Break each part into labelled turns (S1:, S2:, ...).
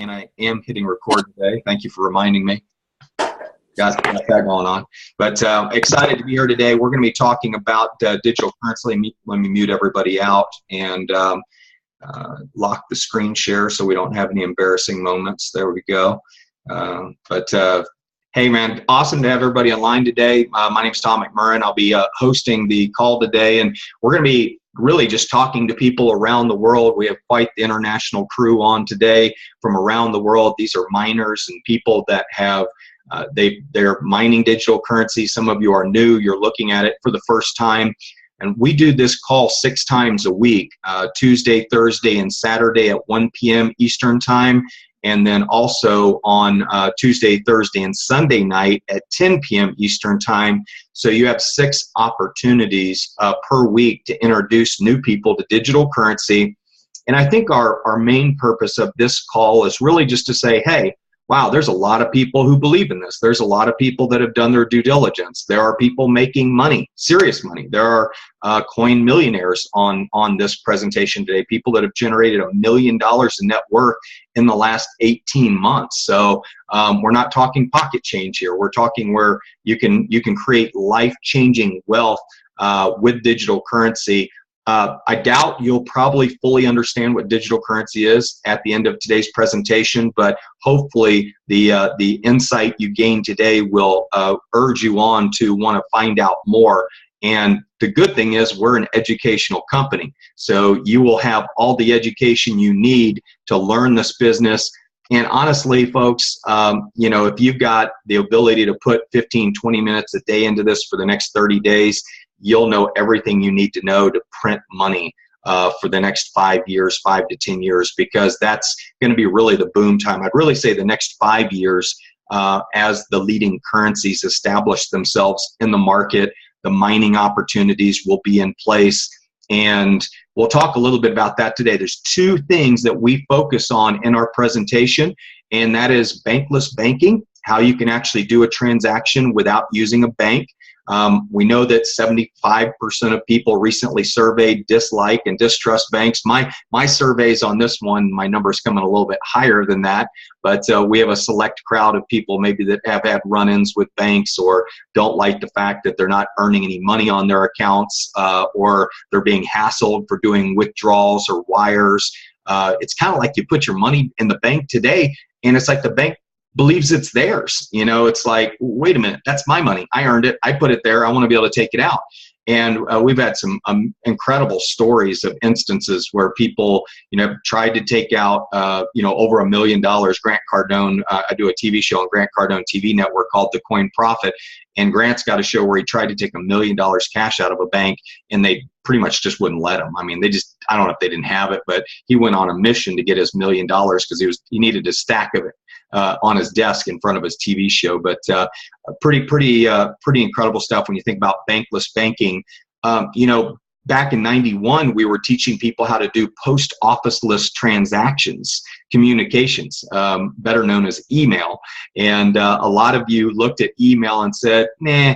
S1: And I am hitting record today. Thank you for reminding me. Got that going on. But excited to be here today. We're going to be talking about digital currency. Let me mute everybody out and lock the screen share so we don't have any embarrassing moments. There we go. Hey, man, awesome to have everybody online today. My name is Tom McMurrin. I'll be hosting the call today, and we're going to be really just talking to people around the world. We have quite the international crew on today from around the world. These are miners and people that have they're mining digital currency. Some of you are new. You're looking at it for the first time. And we do this call 6 times a week, Tuesday, Thursday, and Saturday at 1 p.m. Eastern Time. And then also on Tuesday, Thursday, and Sunday night at 10 p.m. Eastern Time. So you have 6 opportunities per week to introduce new people to digital currency. And I think our main purpose of this call is really just to say, hey, wow, there's a lot of people who believe in this. There's a lot of people that have done their due diligence. There are people making money, serious money. There are coin millionaires on this presentation today, people that have generated $1 million in net worth in the last 18 months. So we're not talking pocket change here. We're talking where you can create life-changing wealth with digital currency. I doubt you'll probably fully understand what digital currency is at the end of today's presentation, but hopefully the insight you gain today will urge you on to want to find out more. And the good thing is we're an educational company, so you will have all the education you need to learn this business. And honestly, folks, if you've got the ability to put 15, 20 minutes a day into this for the next 30 days, you'll know everything you need to know to print money for the next 5 years, 5 to 10 years, because that's going to be really the boom time. I'd really say the next 5 years as the leading currencies establish themselves in the market, the mining opportunities will be in place. And we'll talk a little bit about that today. There's 2 things that we focus on in our presentation, and that is bankless banking, how you can actually do a transaction without using a bank. We know that 75% of people recently surveyed dislike and distrust banks. My surveys on this one, my number's coming a little bit higher than that, but we have a select crowd of people maybe that have had run-ins with banks or don't like the fact that they're not earning any money on their accounts or they're being hassled for doing withdrawals or wires. It's kind of like you put your money in the bank today, and it's like the bank believes it's theirs. It's like, wait a minute, that's my money. I earned it. I put it there. I want to be able to take it out. And we've had some incredible stories of instances where people, tried to take out, over $1 million. Grant Cardone, I do a TV show on Grant Cardone TV network called The Coin Prophet. And Grant's got a show where he tried to take $1 million cash out of a bank, and they pretty much just wouldn't let him. I mean, I don't know if they didn't have it, but he went on a mission to get his $1 million because he needed a stack of it on his desk in front of his TV show. But pretty incredible stuff when you think about bankless banking. Back in '91, we were teaching people how to do post office-less transactions, communications, better known as email. And a lot of you looked at email and said, nah,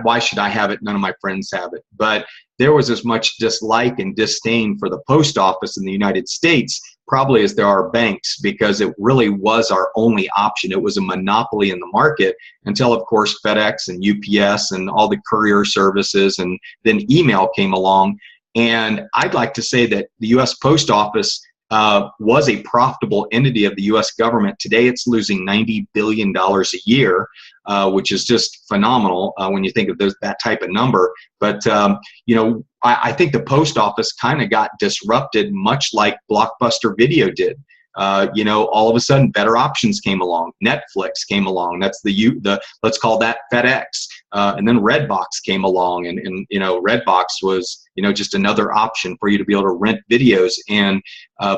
S1: why should I have it? None of my friends have it. But there was as much dislike and disdain for the post office in the United States probably as there are banks, because it really was our only option. It was a monopoly in the market until, of course, FedEx and UPS and all the courier services, and then email came along. And I'd like to say that the U.S. Post Office was a profitable entity of the U.S. government. Today, it's losing $90 billion a year, which is just phenomenal when you think of that type of number. But, I think the post office kind of got disrupted, much like Blockbuster Video did. All of a sudden, better options came along. Netflix came along. That's let's call that FedEx. And then Redbox came along, and Redbox was just another option for you to be able to rent videos. And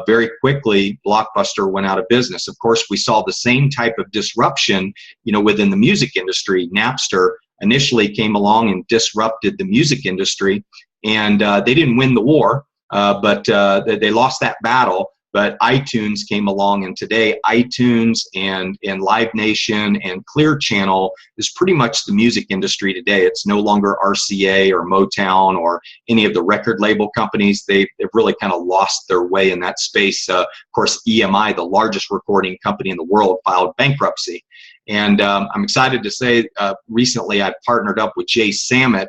S1: very quickly, Blockbuster went out of business. Of course, we saw the same type of disruption, within the music industry. Napster initially came along and disrupted the music industry, and they didn't win the war, but they lost that battle. but iTunes came along, and today iTunes and Live Nation and Clear Channel is pretty much the music industry today. It's no longer RCA or Motown or any of the record label companies. They've really kind of lost their way in that space. Of course, EMI, the largest recording company in the world, filed bankruptcy. And I'm excited to say recently I partnered up with Jay Samit,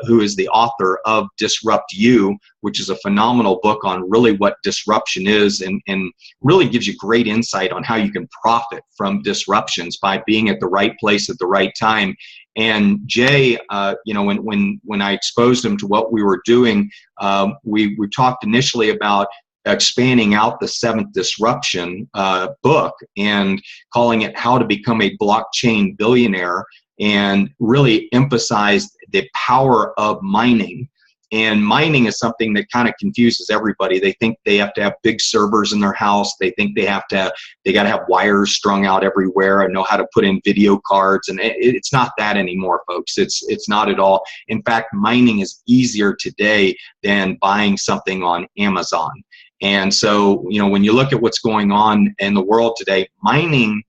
S1: who is the author of Disrupt You, which is a phenomenal book on really what disruption is, and really gives you great insight on how you can profit from disruptions by being at the right place at the right time. And Jay, when I exposed him to what we were doing, we talked initially about expanding out the Seventh Disruption book and calling it How to Become a Blockchain Billionaire, and really emphasized the power of mining. And mining is something that kind of confuses everybody. They think they have to have big servers in their house. They think they got to have wires strung out everywhere and know how to put in video cards. And it's not that anymore, folks. It's not at all. In fact, mining is easier today than buying something on Amazon. And so, when you look at what's going on in the world today, mining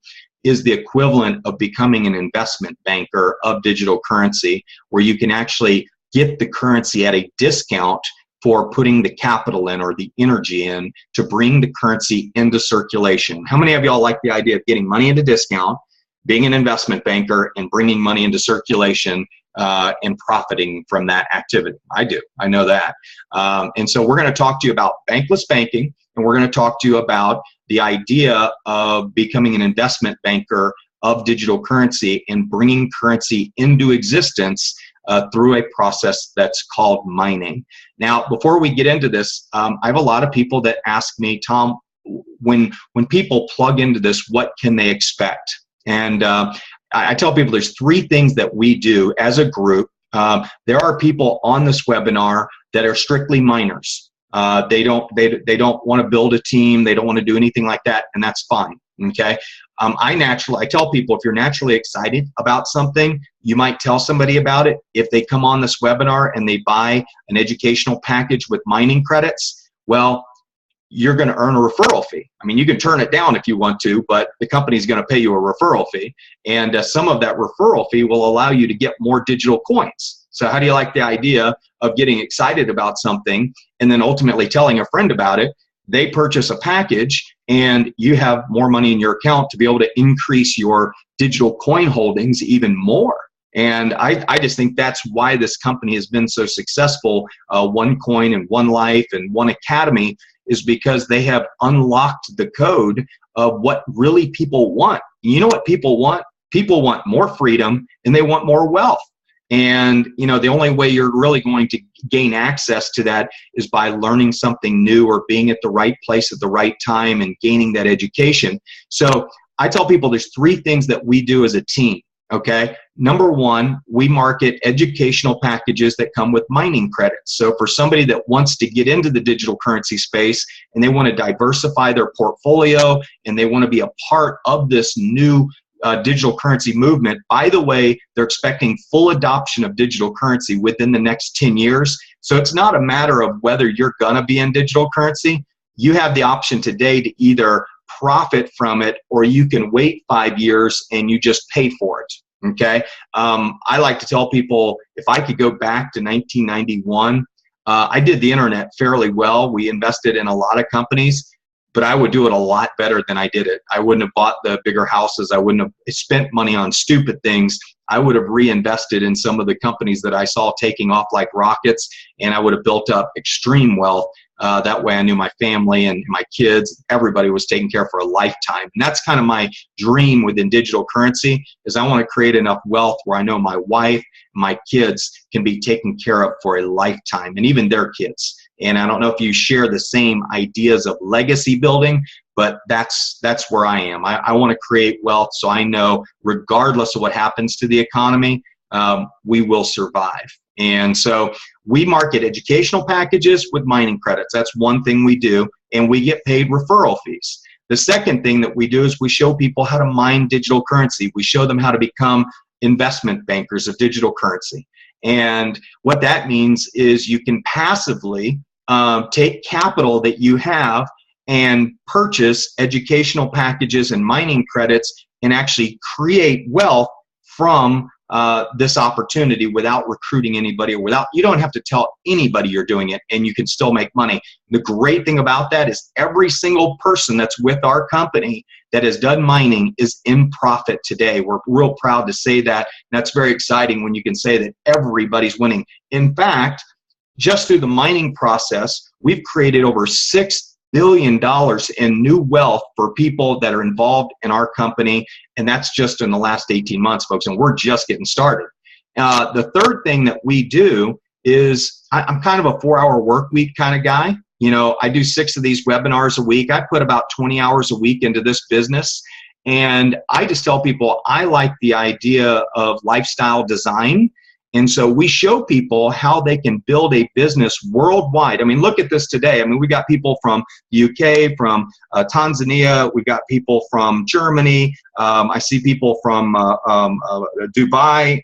S1: is the equivalent of becoming an investment banker of digital currency, where you can actually get the currency at a discount for putting the capital in or the energy in to bring the currency into circulation. How many of y'all like the idea of getting money at a discount, being an investment banker, and bringing money into circulation and profiting from that activity? I do. I know that. And so we're going to talk to you about bankless banking, and we're going to talk to you about the idea of becoming an investment banker of digital currency and bringing currency into existence through a process that's called mining. Now, before we get into this, I have a lot of people that ask me, Tom, when people plug into this, what can they expect? And I tell people there's three things that we do as a group. There are people on this webinar that are strictly miners. They don't want to build a team. They don't want to do anything like that, and that's fine. Okay. I tell people, if you're naturally excited about something, you might tell somebody about it. If they come on this webinar and they buy an educational package with mining credits, well, you're going to earn a referral fee. I mean, you can turn it down if you want to, but the company's going to pay you a referral fee. And some of that referral fee will allow you to get more digital coins. So how do you like the idea of getting excited about something and then ultimately telling a friend about it? They purchase a package and you have more money in your account to be able to increase your digital coin holdings even more. And I just think that's why this company has been so successful. OneCoin and OneLife and One Academy is because they have unlocked the code of what really people want. You know what people want? People want more freedom and they want more wealth. And the only way you're really going to gain access to that is by learning something new or being at the right place at the right time and gaining that education. So I tell people there's three things that we do as a team. Okay. Number one, we market educational packages that come with mining credits. So for somebody that wants to get into the digital currency space and they want to diversify their portfolio and they want to be a part of this new digital currency movement. By the way, they're expecting full adoption of digital currency within the next 10 years. So it's not a matter of whether you're going to be in digital currency. You have the option today to either profit from it or you can wait 5 years and you just pay for it. Okay. I like to tell people, if I could go back to 1991, I did the internet fairly well. We invested in a lot of companies, but I would do it a lot better than I did it. I wouldn't have bought the bigger houses. I wouldn't have spent money on stupid things. I would have reinvested in some of the companies that I saw taking off like rockets, and I would have built up extreme wealth. That way I knew my family and my kids, everybody was taken care of for a lifetime. And that's kind of my dream within digital currency, is I want to create enough wealth where I know my wife, my kids can be taken care of for a lifetime, and even their kids. And I don't know if you share the same ideas of legacy building, but that's where I am. I want to create wealth so I know regardless of what happens to the economy, we will survive. And so we market educational packages with mining credits. That's one thing we do, and we get paid referral fees. The second thing that we do is we show people how to mine digital currency. We show them how to become investment bankers of digital currency. And what that means is you can passively take capital that you have and purchase educational packages and mining credits and actually create wealth from this opportunity without recruiting anybody, or you don't have to tell anybody you're doing it, and you can still make money. The great thing about that is every single person that's with our company that has done mining is in profit today. We're real proud to say that. And that's very exciting when you can say that everybody's winning. In fact, just through the mining process, we've created over $6 billion in new wealth for people that are involved in our company. And that's just in the last 18 months, folks. And we're just getting started. The third thing that we do is I'm kind of a 4-hour work week kind of guy. You know, I do 6 of these webinars a week. I put about 20 hours a week into this business. And I just tell people I like the idea of lifestyle design. And so we show people how they can build a business worldwide. I mean, look at this today. I mean, we got people from the UK, from Tanzania. We got people from Germany. I see people from Dubai,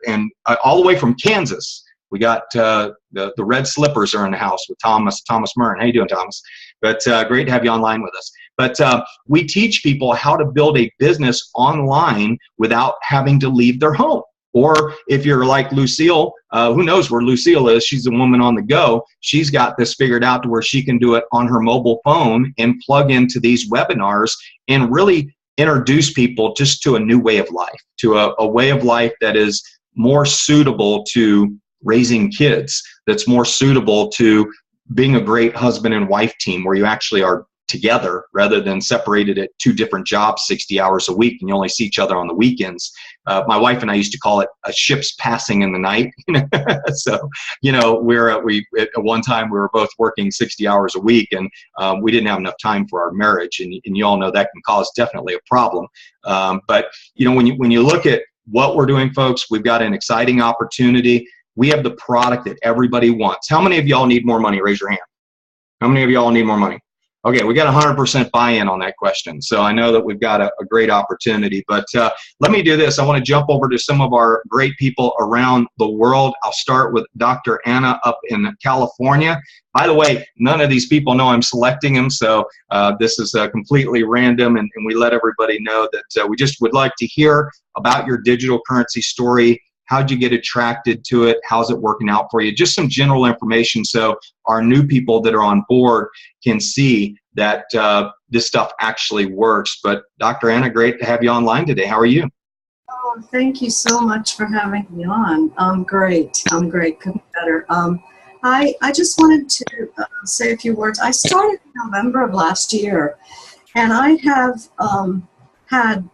S1: and all the way from Kansas. We got the Red Slippers are in the house with Thomas Murren. How you doing, Thomas? But great to have you online with us. But we teach people how to build a business online without having to leave their home. Or if you're like Lucille, who knows where Lucille is? She's a woman on the go. She's got this figured out to where she can do it on her mobile phone and plug into these webinars and really introduce people just to a new way of life, to a way of life that is more suitable to raising kids, that's more suitable to being a great husband and wife team where you actually are together rather than separated at 2 different jobs 60 hours a week and you only see each other on the weekends. My wife and I used to call it a ship's passing in the night. So, you know, at one time we were both working 60 hours a week, and we didn't have enough time for our marriage. And you all know that can cause definitely a problem. But, you know, when you look at what we're doing, folks, we've got an exciting opportunity. We have the product that everybody wants. How many of y'all need more money? Raise your hand. How many of y'all need more money? Okay, we got 100% buy-in on that question. So I know that we've got a great opportunity. But let me do this. I want to jump over to some of our great people around the world. I'll start with Dr. Anna up in California. By the way, none of these people know I'm selecting them, so this is completely random, and we let everybody know that we just would like to hear about your digital currency story. How'd you get attracted to it? How's it working out for you? Just some general information so our new people that are on board can see that this stuff actually works. But Dr. Anna, great to have you online today. How are you?
S2: Oh, thank you so much for having me on. I'm great. Couldn't be better. I just wanted to say a few words. I started in November of last year, and I have had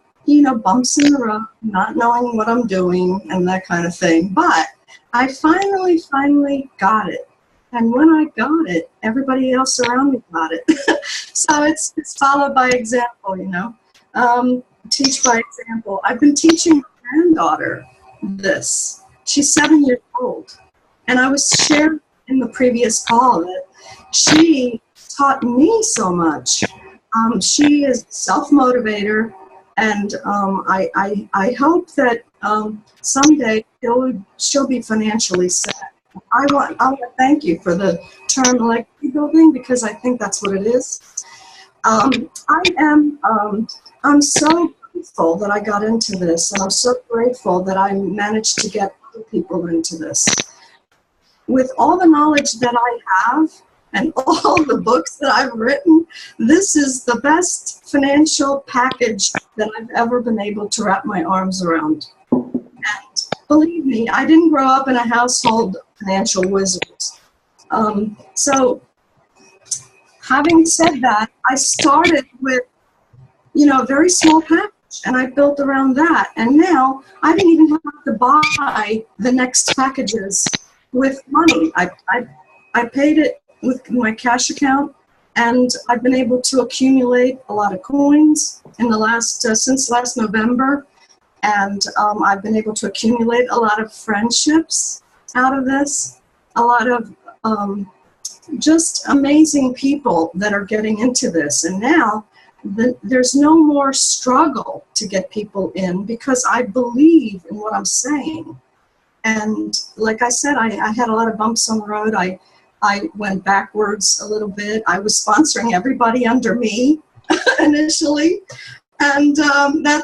S2: bumps in the road, not knowing what I'm doing and that kind of thing. But I finally got it. And when I got it, everybody else around me got it. So it's follow by example, teach by example. I've been teaching my granddaughter this. She's 7 years old. And I was sharing in the previous call that she taught me so much. She is a self-motivator. And I hope that someday she'll be financially set. I want to thank you for the term legacy building, because I think that's what it is. I'm so grateful that I got into this, and I'm so grateful that I managed to get other people into this. With all the knowledge that I have, and all the books that I've written, this is the best financial package that I've ever been able to wrap my arms around. And believe me, I didn't grow up in a household of financial wizards. So having said that, I started with, a very small package, and I built around that. And now I didn't even have to buy the next packages with money. I paid it with my cash account, and I've been able to accumulate a lot of coins in the since last November, and I've been able to accumulate a lot of friendships out of this, a lot of just amazing people that are getting into this. And now there's no more struggle to get people in, because I believe in what I'm saying. And like I said, I had a lot of bumps on the road. I went backwards a little bit. I was sponsoring everybody under me initially, and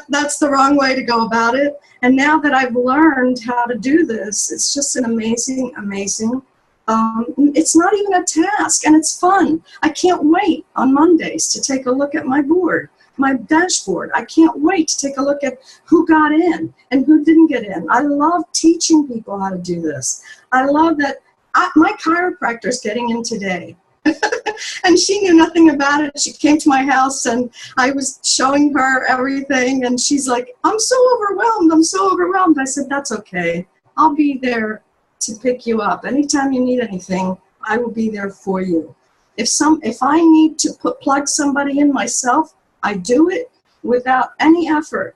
S2: that's the wrong way to go about it. And now that I've learned how to do this, it's just an amazing, amazing. It's not even a task, and it's fun. I can't wait on Mondays to take a look at my board, my dashboard. I can't wait to take a look at who got in and who didn't get in. I love teaching people how to do this. I love that my chiropractor's getting in today. And she knew nothing about it. She came to my house and I was showing her everything, and she's like, I'm so overwhelmed. I'm so overwhelmed. I said, that's okay. I'll be there to pick you up. Anytime you need anything, I will be there for you. If I need to plug somebody in myself, I do it without any effort.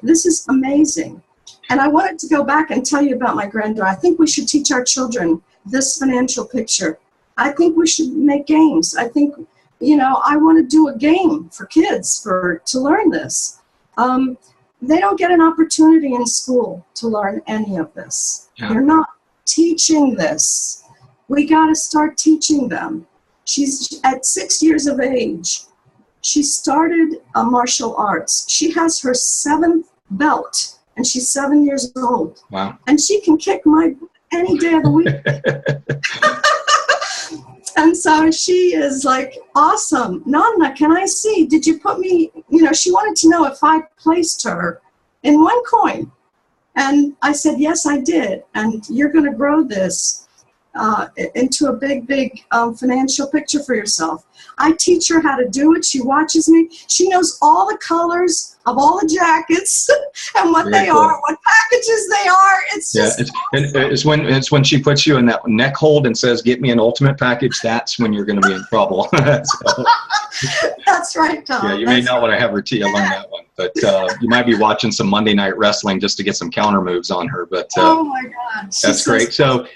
S2: This is amazing. And I wanted to go back and tell you about my granddaughter. I think we should teach our children this financial picture. I think we should make games. I think, I want to do a game for kids to learn this. They don't get an opportunity in school to learn any of this.
S1: Yeah.
S2: You're not teaching this. We got to start teaching them. She's at 6 years of age. She started martial arts. She has her 7th belt, and she's 7 years old.
S1: Wow.
S2: And she can kick my butt any day of the week. And so she is like, awesome. Nana, can I see? Did you put me, she wanted to know if I placed her in OneCoin. And I said, yes, I did. And you're going to grow this into a big, big financial picture for yourself. I teach her how to do it. She watches me. She knows all the colors of all the jackets and what they are, what packages they are. It's just
S1: it's when she puts you in that neck hold and says, "Get me an ultimate package." That's when you're going to be in trouble. So,
S2: that's right, Tom.
S1: Yeah, you may not want to have her learn that one, but you might be watching some Monday Night Wrestling just to get some counter moves on her. But
S2: oh my God,
S1: that's great. So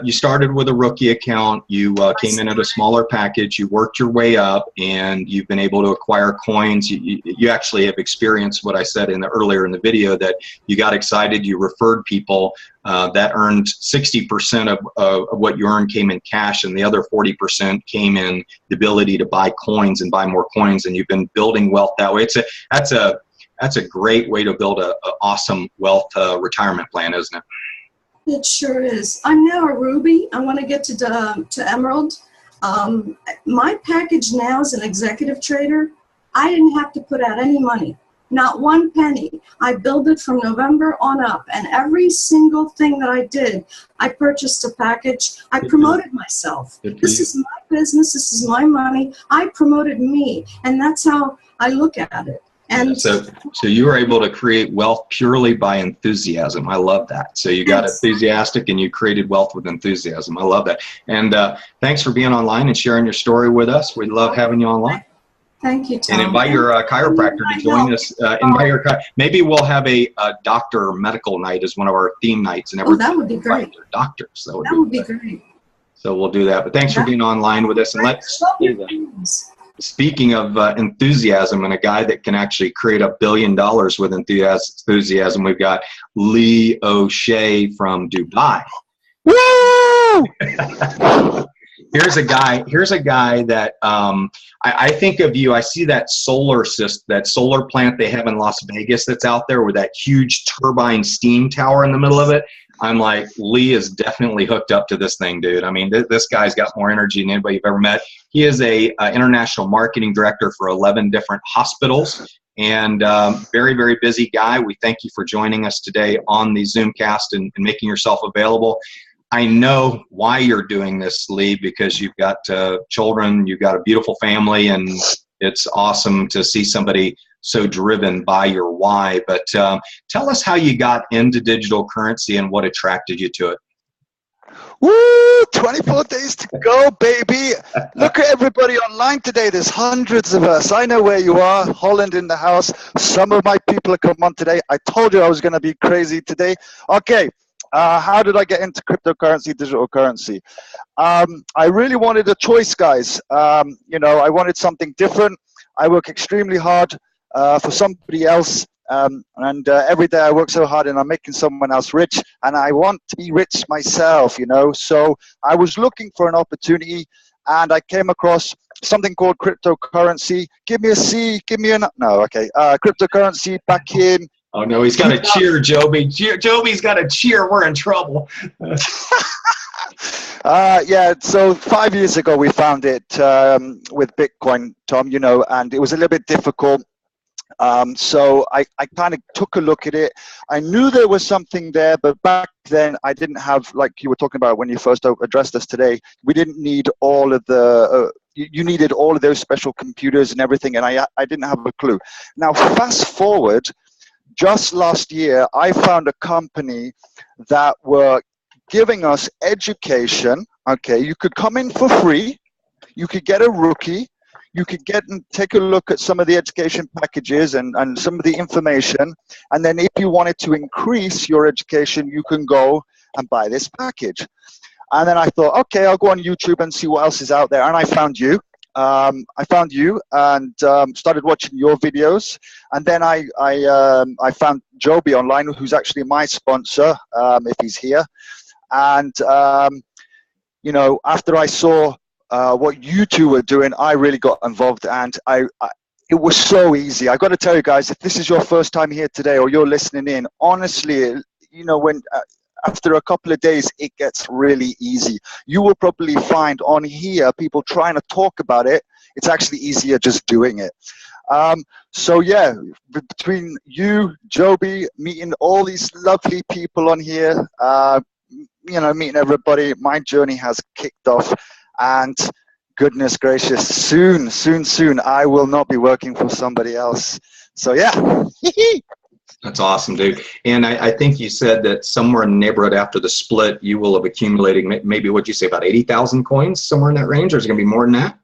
S1: you started with a rookie account. You came in at a smaller package. You worked your way up, and you've been able to acquire coins. You actually have experienced what I said earlier in the video, that you got excited, you referred people, that earned 60% of what you earned came in cash, and the other 40% came in the ability to buy coins and buy more coins, and you've been building wealth that way. That's a great way to build an awesome wealth retirement plan, isn't it?
S2: It sure is. I'm now a Ruby. I want to get to Emerald. My package now as an executive trader, I didn't have to put out any money. Not one penny. I built it from November on up, and every single thing that I did, I purchased a package. I promoted myself. This is my business. This is my money. I promoted me, and that's how I look at it. And
S1: so you were able to create wealth purely by enthusiasm. I love that. So you got enthusiastic and you created wealth with enthusiasm. I love that. And thanks for being online and sharing your story with us. We love having you online.
S2: Thank you, Tom.
S1: And invite your chiropractor to join us. Maybe we'll have a doctor medical night as one of our theme nights. And
S2: that would be great.
S1: Doctors. That
S2: would be great.
S1: So we'll do that. But thanks for being online with us. And speaking of enthusiasm and a guy that can actually create $1 billion with enthusiasm, we've got Lee O'Shea from Dubai.
S3: Woo!
S1: Here's a guy that I think of you. I see that solar plant they have in Las Vegas that's out there with that huge turbine steam tower in the middle of it. I'm like, Lee is definitely hooked up to this thing, dude. I mean, this guy's got more energy than anybody you've ever met. He is a international marketing director for 11 different hospitals, and very, very busy guy. We thank you for joining us today on the Zoomcast and making yourself available. I know why you're doing this, Lee, because you've got children, you've got a beautiful family, and it's awesome to see somebody so driven by your why. But tell us how you got into digital currency and what attracted you to it.
S3: Woo! 24 days to go, baby. Look at everybody online today. There's hundreds of us. I know where you are. Holland in the house. Some of my people have come on today. I told you I was going to be crazy today. Okay. How did I get into cryptocurrency, digital currency? I really wanted a choice, guys. I wanted something different. I work extremely hard for somebody else, and every day I work so hard and I'm making someone else rich, and I want to be rich myself, you know. So I was looking for an opportunity, and I came across something called cryptocurrency. Give me a C, give me a no. Okay, cryptocurrency back in.
S1: Oh no, he's got to cheer, Joby. Joby's got to cheer. We're in trouble.
S3: Yeah, so 5 years ago we found it with Bitcoin, Tom, you know, and it was a little bit difficult. So I kind of took a look at it. I knew there was something there, but back then I didn't have, like you were talking about when you first addressed us today, we didn't need all of the, you needed all of those special computers and everything, and I didn't have a clue. Now, fast forward, just last year, I found a company that were giving us education. Okay, you could come in for free, you could get a rookie, you could get and take a look at some of the education packages and some of the information, and then if you wanted to increase your education, you can go and buy this package. And then I thought, okay, I'll go on YouTube and see what else is out there, and I found you. And started watching your videos, and then I found Joby online, who's actually my sponsor, if he's here. And you know, after I saw what you two were doing, I really got involved, and it was so easy. I got to tell you guys, if this is your first time here today or you're listening in, honestly, you know, when after a couple of days, it gets really easy. You will probably find on here people trying to talk about it. It's actually easier just doing it. So yeah, between you, Joby, meeting all these lovely people on here, you know, meeting everybody, my journey has kicked off, and goodness gracious, soon, I will not be working for somebody else. So yeah.
S1: That's awesome, dude. And I think you said that somewhere in the neighborhood after the split, you will have accumulated maybe, what'd you say, about 80,000 coins, somewhere in that range, or is it going to be more than that?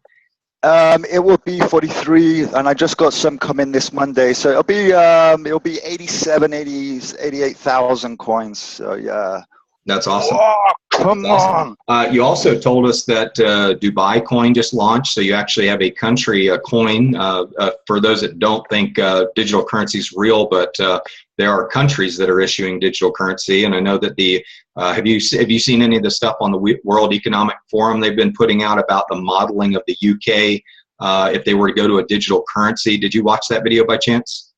S3: It will be 43, and I just got some coming this Monday, so it'll be 88,000 coins. So yeah.
S1: That's awesome.
S3: Oh, come on.
S1: You also told us that Dubai coin just launched, so you actually have a country, a coin. For those that don't think digital currency is real, but there are countries that are issuing digital currency, and I know that have you seen any of the stuff on the World Economic Forum they've been putting out about the modeling of the UK if they were to go to a digital currency? Did you watch that video by chance?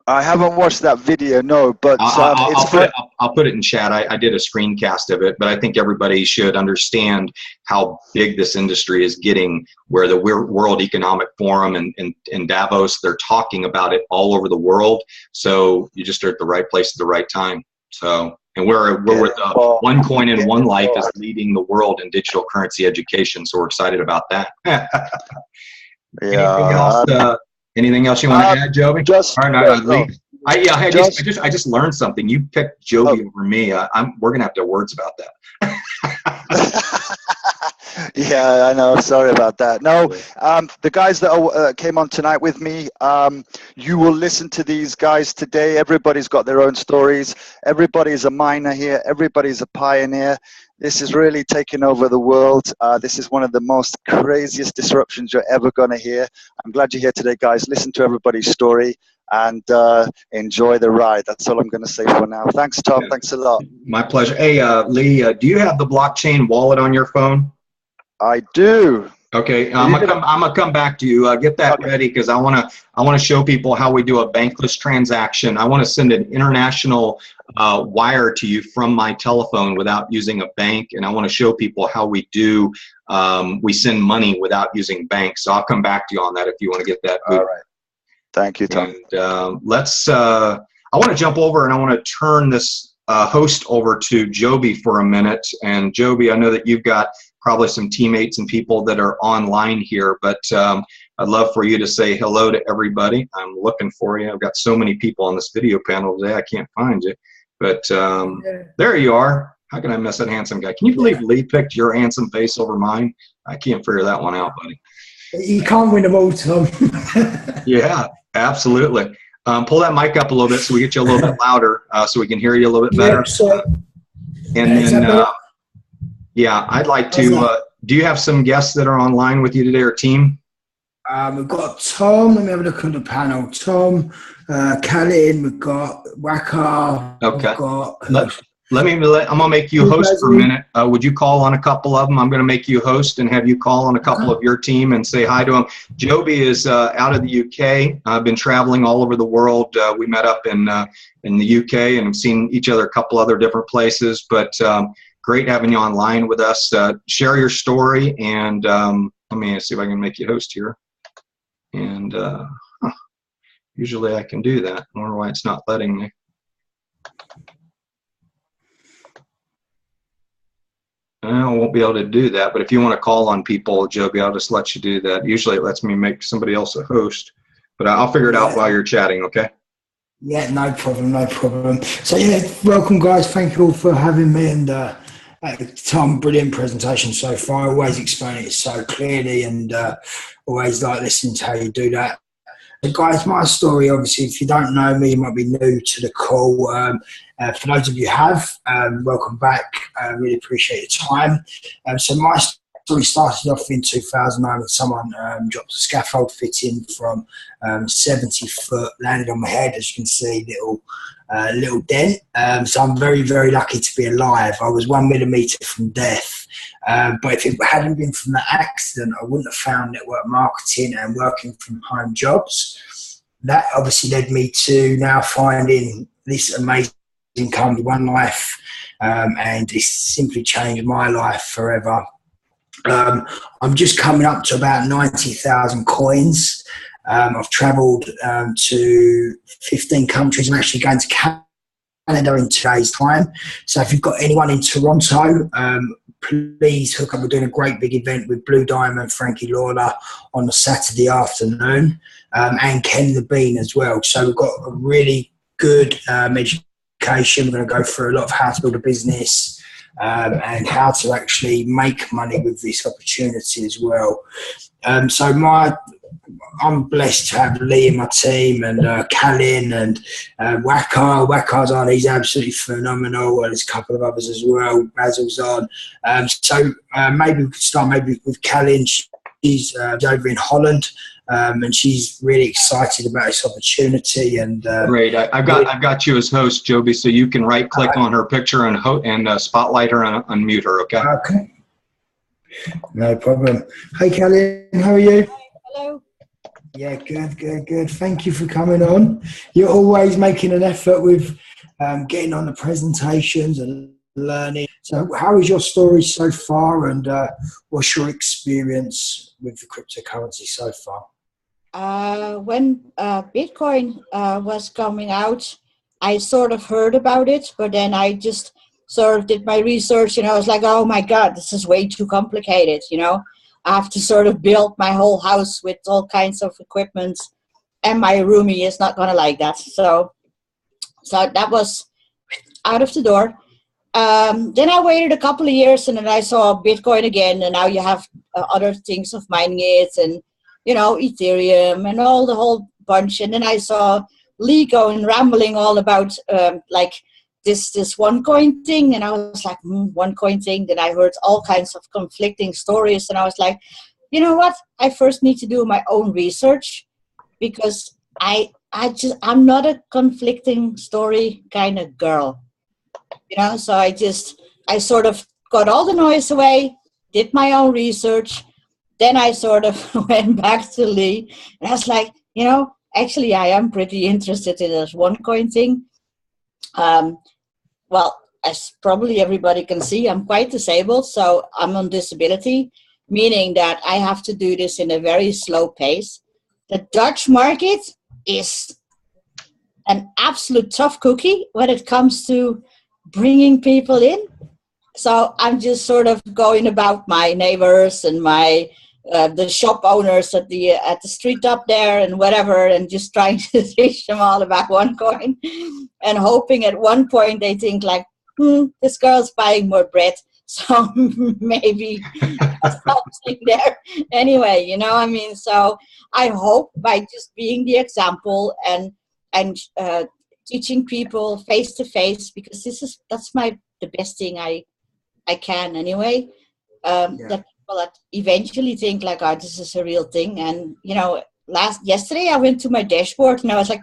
S3: I haven't watched that video, no, but
S1: I'll put it in chat. I did a screencast of it, but I think everybody should understand how big this industry is getting, where the World Economic Forum and Davos, they're talking about it all over the world. So you just are at the right place at the right time. So, and we're with OneCoin and OneLife is leading the world in digital currency education. So we're excited about that.
S3: Yeah.
S1: Anything else you want to add, Joby?
S3: Just
S1: I just learned something. You picked Joby over me. We're gonna have to have words about that.
S3: Yeah, I know. Sorry about that. No, the guys that came on tonight with me, you will listen to these guys today. Everybody's got their own stories. Everybody's a miner here. Everybody's a pioneer. This is really taking over the world. This is one of the most craziest disruptions you're ever going to hear. I'm glad you're here today, guys. Listen to everybody's story and enjoy the ride. That's all I'm going to say for now. Thanks, Tom. Thanks a lot.
S1: My pleasure. Hey, Lee, do you have the blockchain wallet on your phone?
S3: I do.
S1: Okay, I'm gonna come back to you. Get that ready, because I wanna show people how we do a bankless transaction. I want to send an international wire to you from my telephone without using a bank, and I want to show people how we do. We send money without using banks. So I'll come back to you on that if you want to get that.
S3: All right. Thank you, Tom.
S1: And I want to jump over and I want to turn this host over to Joby for a minute. And Joby, I know that you've got probably some teammates and people that are online here, but I'd love for you to say hello to everybody. I'm looking for you. I've got so many people on this video panel today, I can't find you. But there you are. How can I miss that handsome guy? Can you believe Lee picked your handsome face over mine? I can't figure that one out, buddy.
S4: You can't win them all, Tom.
S1: Yeah, absolutely. Pull that mic up a little bit so we get you a little bit louder so we can hear you a little bit better.
S4: Yeah, so,
S1: and then, yeah, I'd like to, do you have some guests that are online with you today or team?
S4: We've got Tom. Let me have a look at the panel. Tom, Callin. We've got Waka.
S1: Okay.
S4: We've got.
S1: I'm gonna make you host for a minute. Would you call on a couple of them? I'm gonna make you host and have you call on a couple of your team and say hi to them. Joby is out of the UK. I've been traveling all over the world. We met up in the UK and have seen each other a couple other different places. But great having you online with us. Share your story, and let me see if I can make you host here. And usually I can do that. I wonder why it's not letting me. I won't be able to do that, but if you want to call on people, Joby, I'll just let you do that. Usually it lets me make somebody else a host, but I'll figure it out while you're chatting, okay?
S4: Yeah, no problem, no problem. So yeah, welcome guys. Thank you all for having me, and Tom, brilliant presentation so far. Always explain it so clearly, and always like listening to how you do that. So guys, my story, obviously, if you don't know me, you might be new to the call. For those of you who have, welcome back. I really appreciate your time. So my story started off in 2009 when someone dropped a scaffold fitting from 70 foot, landed on my head, as you can see, little dent. So I'm very, very lucky to be alive. I was 1 millimeter from death. But if it hadn't been from that accident, I wouldn't have found network marketing and working from home jobs. That obviously led me to now finding this amazing company, OneLife, and it's simply changed my life forever. I'm just coming up to about 90,000 coins. I've travelled to 15 countries. I'm actually going to Canada in 2 days' time. So if you've got anyone in Toronto, please hook up. We're doing a great big event with Blue Diamond, Frankie Lawler on the Saturday afternoon, and Ken the Bean as well. So we've got a really good education. We're going to go through a lot of how to build a business, and how to actually make money with this opportunity as well. So I'm blessed to have Lee in my team, and Callin and Waka. Waka's on, he's absolutely phenomenal, and there's a couple of others as well. Basil's on. So maybe we could start with Callin. She's over in Holland. And she's really excited about this opportunity. And
S1: great, I've got you as host, Joby, so you can right click on her picture and spotlight her and unmute her. Okay.
S4: Okay. No problem. Hey, Callin, how are you?
S5: Hello.
S4: Yeah, good. Thank you for coming on. You're always making an effort with getting on the presentations and learning. So how is your story so far, and what's your experience with the cryptocurrency so far?
S5: When Bitcoin was coming out, I sort of heard about it, but then I just sort of did my research, I was like, oh my God, this is way too complicated, I have to sort of build my whole house with all kinds of equipment, and my roomie is not going to like that. So that was out of the door. Then I waited a couple of years, and then I saw Bitcoin again, and now you have other things of mining it, and Ethereum and the whole bunch. And then I saw Lee going rambling all about like this OneCoin thing, and I was like, OneCoin thing. Then I heard all kinds of conflicting stories, and I was like, you know what? I first need to do my own research, because I'm not a conflicting story kind of girl, So I sort of got all the noise away, did my own research. Then I sort of went back to Lee, and I was like, actually, I am pretty interested in this OneCoin thing. Well, as probably everybody can see, I'm quite disabled, so I'm on disability, meaning that I have to do this in a very slow pace. The Dutch market is an absolute tough cookie when it comes to bringing people in. So I'm just sort of going about my neighbors and my the shop owners at the street up there and whatever, and just trying to teach them all about OneCoin, and hoping at one point they think like, this girl's buying more bread, so maybe something there. Anyway, so I hope by just being the example and teaching people face to face, because that's the best thing I can anyway. That people that eventually think like, oh, this is a real thing. And, you know, yesterday I went to my dashboard and I was like,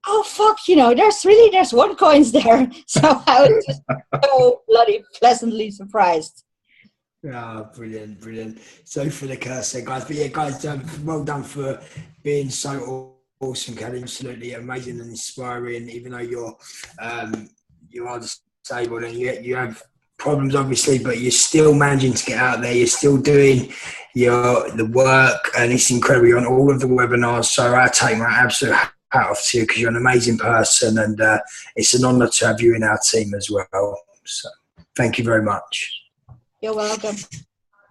S5: oh, fuck, you know, there's OneCoins there. So I was just so bloody pleasantly surprised.
S4: Oh, brilliant, brilliant. So for the curse there, guys. But yeah, guys, well done for being so awesome, Kelly. Absolutely amazing and inspiring, even though you are disabled and you have problems, obviously, but you're still managing to get out there. You're still doing the work, and it's incredible. You're on all of the webinars. So I take my absolute hat off to you because you're an amazing person, and it's an honour to have you in our team as well. So thank you very much.
S5: You're welcome.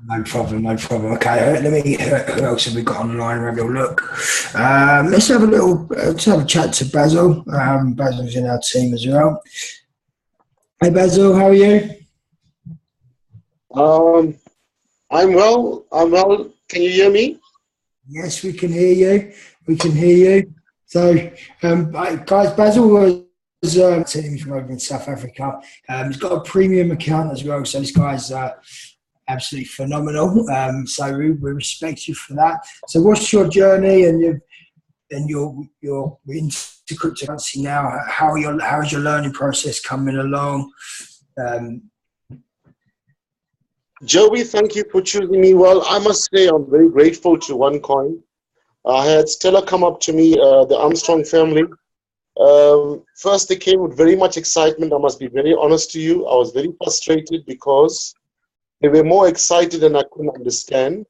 S4: No problem, no problem. Okay, let me. Who else have we got online? Have a little look. Let's have a chat to Basil. Basil's in our team as well. Hey Basil, how are you?
S6: I'm well. Can you hear me?
S4: Yes, we can hear you. We can hear you. So, guys, Basil was team from over in South Africa. He's got a premium account as well. So this guy's absolutely phenomenal. So we respect you for that. So what's your journey and you're into cryptocurrency now? How is your learning process coming along?
S6: Joey, thank you for choosing me. Well, I must say I'm very grateful to OneCoin. I had Stella come up to me, the Armstrong family. First, they came with very much excitement. I must be very honest to you. I was very frustrated because they were more excited than I couldn't understand.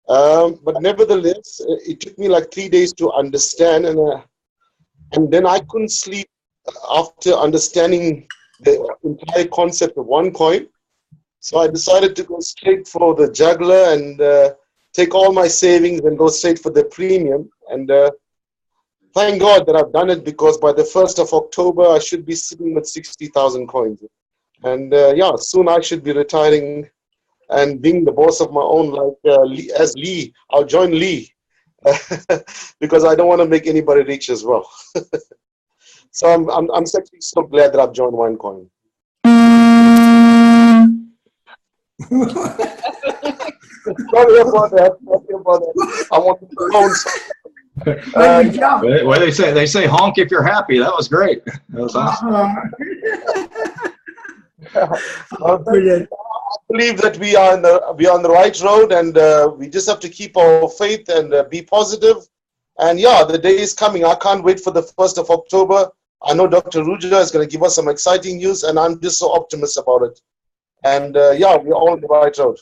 S6: But nevertheless, it took me like 3 days to understand. And then I couldn't sleep after understanding the entire concept of OneCoin. So I decided to go straight for the juggler and take all my savings and go straight for the premium. And thank God that I've done it, because by the 1st of October, I should be sitting with 60,000 coins. And yeah, soon I should be retiring and being the boss of my own, like as Lee. I'll join Lee because I don't want to make anybody rich as well. So I'm actually so glad that I've joined OneCoin. Sorry about that. I want to
S1: Well, they say honk if you're happy. That was great. That was awesome.
S4: Brilliant.
S6: I believe that we are on the right road, and we just have to keep our faith and be positive. And yeah, the day is coming. I can't wait for the 1st of October. I know Dr. Ruja is going to give us some exciting news, and I'm just so optimistic about it. And yeah, we're all on the right road.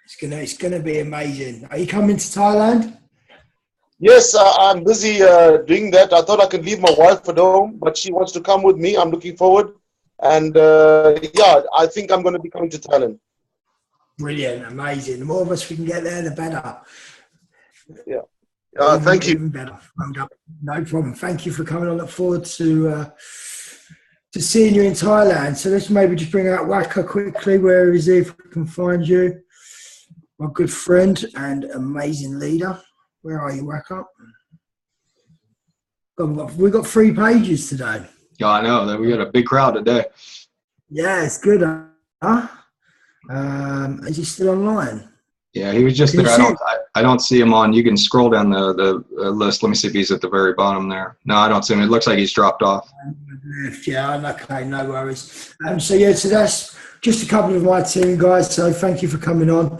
S4: It's gonna be amazing. Are you coming to Thailand?
S6: Yes, I'm busy doing that. I thought I could leave my wife at home, but she wants to come with me. I'm looking forward. And yeah, I think I'm going to be coming to Thailand.
S4: Brilliant, amazing. The more of us we can get there, the better.
S6: Yeah. Thank you.
S4: Even better. No problem. Thank you for coming. I look forward to seeing you in Thailand. So let's maybe just bring out Waka quickly. Where is he? If we can find you. My good friend and amazing leader. Where are you, Waka? We've got 3 pages today.
S1: Yeah, I know. We got a big crowd today.
S4: Yeah, it's good. Huh? Is he still online?
S1: Yeah, he was just there. I don't see him on. You can scroll down the list. Let me see if he's at the very bottom there. No, I don't see him. It looks like he's dropped off.
S4: Yeah, okay, no worries. So yeah, so that's just a couple of my team guys. So thank you for coming on.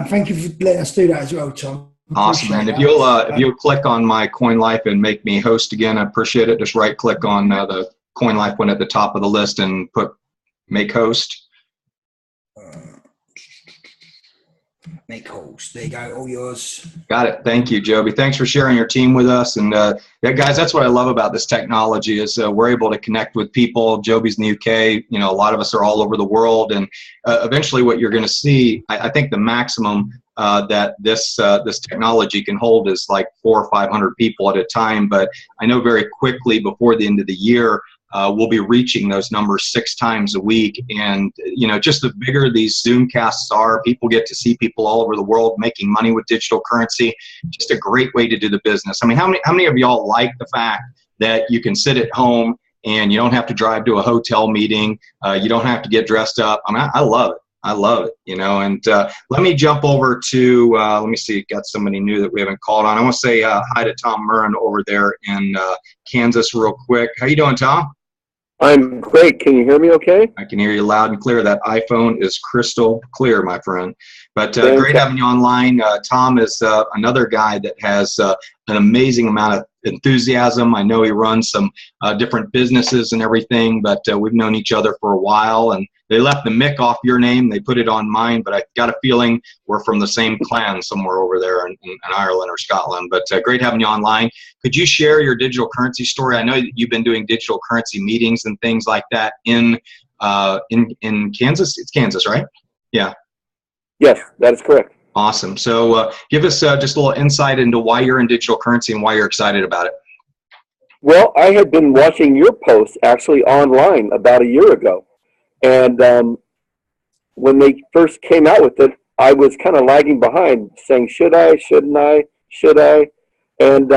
S4: Thank you for letting us do that as well, Tom.
S1: Awesome, man. If you'll click on my OneLife and make me host again, I appreciate it. Just right click on the OneLife one at the top of the list and put make host.
S4: Make host. There you go. All yours.
S1: Got it. Thank you, Joby. Thanks for sharing your team with us. And yeah, guys, that's what I love about this technology is we're able to connect with people. Joby's in the UK. You know, a lot of us are all over the world. And eventually what you're going to see, I think the maximum that this technology can hold is like 400 or 500 people at a time. But I know very quickly before the end of the year, we'll be reaching those numbers 6 times a week. And, you know, just the bigger these Zoomcasts are, people get to see people all over the world making money with digital currency. Just a great way to do the business. I mean, how many of y'all like the fact that you can sit at home and you don't have to drive to a hotel meeting? You don't have to get dressed up. I mean, I love it. I love it, you know. And let me jump over to, let me see, got somebody new that we haven't called on. I want to say hi to Tom Murren over there in Kansas real quick. How you doing, Tom?
S7: I'm great. Can you hear me okay?
S1: I can hear you loud and clear. That iPhone is crystal clear, my friend. But
S7: Fantastic.
S1: Great having you online. Tom is another guy that has an amazing amount of enthusiasm. I know he runs some different businesses and everything, but we've known each other for a while, and they left the Mick off your name. They put it on mine, but I got a feeling we're from the same clan somewhere over there in Ireland or Scotland. But great having you online. Could you share your digital currency story? I know that you've been doing digital currency meetings and things like that in Kansas. It's Kansas, right? Yeah.
S7: Yes, that is correct.
S1: Awesome. So give us just a little insight into why you're in digital currency and why you're excited about it.
S7: Well, I had been watching your posts actually online about a year ago. And when they first came out with it, I was kind of lagging behind, saying, should I, shouldn't I, should I? And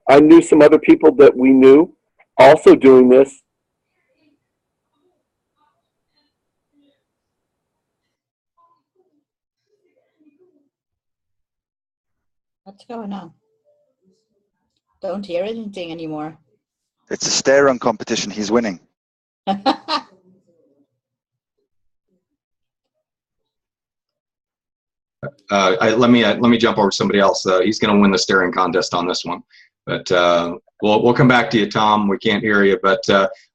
S7: I knew some other people that we knew also doing this.
S5: What's going on? Don't hear anything anymore.
S3: It's a stare-on competition. He's winning.
S1: Let me jump over to somebody else. He's going to win the staring contest on this one. But we'll come back to you, Tom. We can't hear you, but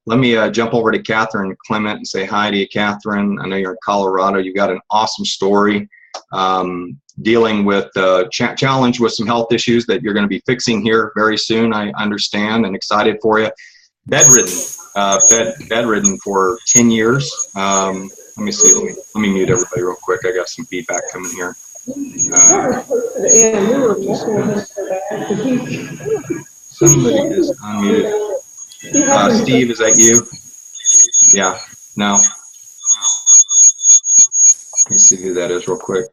S1: let me jump over to Catherine Clement and say hi to you, Catherine. I know you're in Colorado. You've got an awesome story dealing with challenge with some health issues that you're going to be fixing here very soon. I understand, and excited for you. Bedridden for 10 years. Let me see. Let me mute everybody real quick. I got some feedback coming here. Somebody is unmuted. Steve, is that you? Yeah. No. Let me see who that is real quick.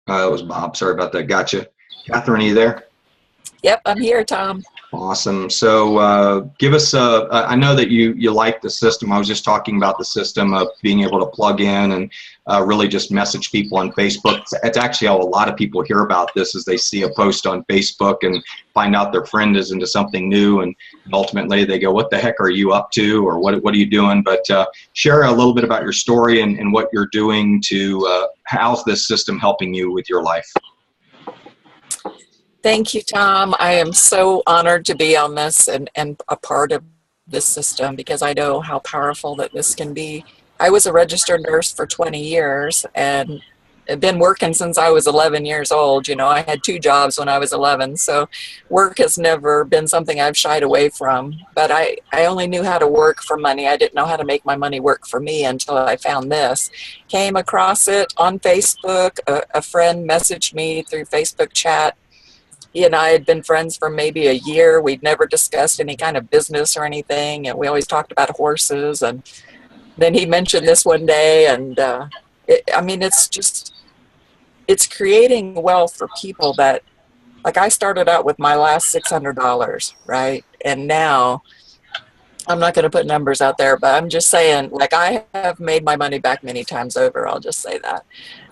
S1: That was Bob. Sorry about that. Gotcha. Catherine, are you there?
S8: Yep, I'm here, Tom.
S1: Awesome. So give us I know that you like the system. I was just talking about the system of being able to plug in and really just message people on Facebook. It's actually how a lot of people hear about this, is they see a post on Facebook and find out their friend is into something new, and ultimately they go, what the heck are you up to, or what are you doing? But share a little bit about your story and what you're doing to how's this system helping you with your life.
S8: Thank you, Tom. I am so honored to be on this and a part of this system, because I know how powerful that this can be. I was a registered nurse for 20 years and I've been working since I was 11 years old. You know, I had 2 jobs when I was 11, so work has never been something I've shied away from. But I only knew how to work for money. I didn't know how to make my money work for me until I found this. Came across it on Facebook. A friend messaged me through Facebook chat. He and I had been friends for maybe a year. We'd never discussed any kind of business or anything, and we always talked about horses. And then he mentioned this one day, and I mean, it's creating wealth for people that, like, I started out with my last $600, right? And now, I'm not going to put numbers out there, but I'm just saying, like, I have made my money back many times over. I'll just say that.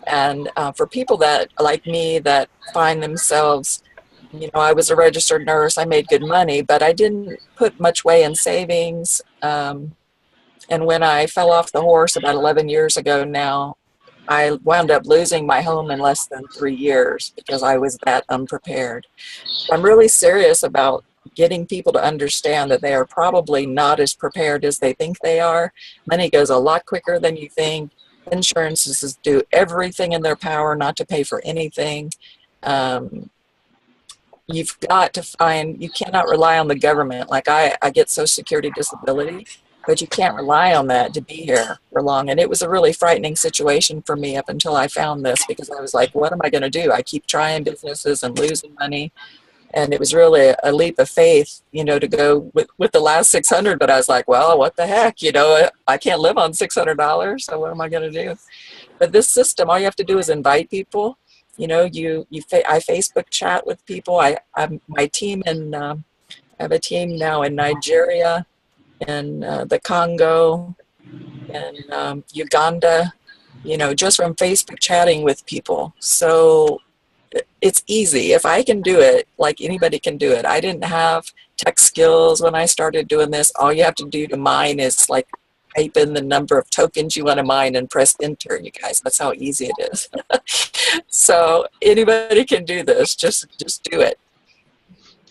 S8: And for people that, like me, that find themselves, you know, I was a registered nurse, I made good money, but I didn't put much way in savings. And when I fell off the horse about 11 years ago now, I wound up losing my home in less than 3 years because I was that unprepared. I'm really serious about getting people to understand that they are probably not as prepared as they think they are. Money goes a lot quicker than you think. Insurances do everything in their power not to pay for anything. You've got to find, you cannot rely on the government. Like I get Social Security disability, but you can't rely on that to be here for long. And it was a really frightening situation for me up until I found this, because I was like, what am I going to do? I keep trying businesses and losing money. And it was really a leap of faith, you know, to go with the last 600. But I was like, well, what the heck? You know, I can't live on $600. So what am I going to do? But this system, all you have to do is invite people. You know, I Facebook chat with people. I'm my team in, I have a team now in Nigeria, in the Congo, in Uganda, you know, just from Facebook chatting with people. So it's easy. If I can do it, like anybody can do it. I didn't have tech skills when I started doing this. All you have to do to mine is like type in the number of tokens you want to mine and press enter, you guys. That's how easy it is. So anybody can do this. Just do it.